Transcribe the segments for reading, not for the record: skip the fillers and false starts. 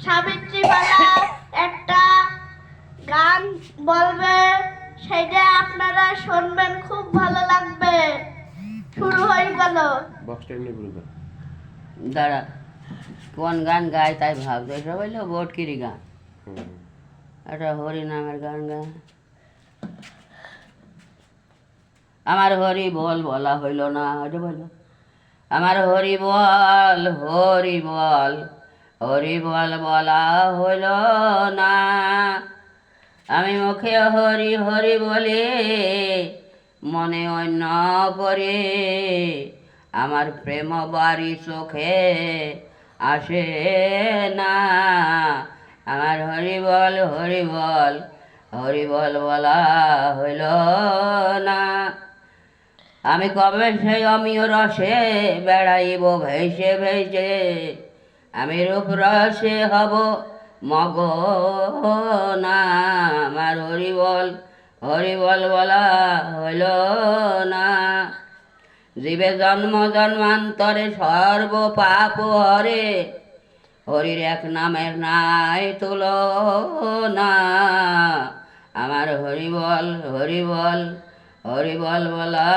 সাবিত্রীবালা একটা গান বলবে, সেটা আপনারা শুনবেন, খুব ভালো লাগবে। শুরু হয়ে গেল। বক্সটা এমনি বলে দাও। দাঁড়া, কোন গান গায় তাই ভাবতে সবাই লো বটকিরি গান, হুম। একটা হরি নামের গান গায়। আমার হরি বল বলা হইল না, ওটা বলল আমার হরি বল হরি বল, হরি বল বলা হইল না। আমি মুখে হরি হরি বলে মনে অন্য করে, আমার প্রেম বাড়ি চোখে আসে না। আমার হরি বল হরি বল, হরি বল বলা হইল না। আমি কবে সেই অমিয় রসে বেড়াইব ভেসে ভেসে, আমি রূপ রসে হব মগনা। আমার হরি বল বলা হইল না। জীবে জন্ম জন্মান্তরে সর্ব পাপ হরে, হরির এক নামের নাই তুলনা। আমার হরি বল বলা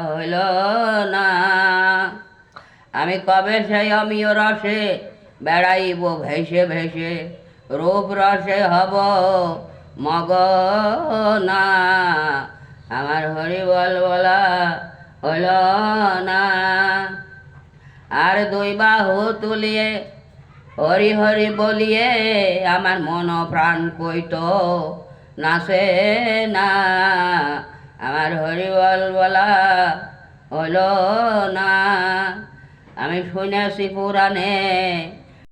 হইল না। আমি কবে সেই অমিয় রসে বেড়াইব ভেসে ভেসে, রূপ রসে হব মগনা। আমার হরি বল বলা হইল না। আর দুই বাহু তুলিয়ে হরি হরি বলিয়ে, আমার মন প্রাণ কইত নাচে না। আমার হরি বল বলা হইল না। আমি শুনেছি পুরাণে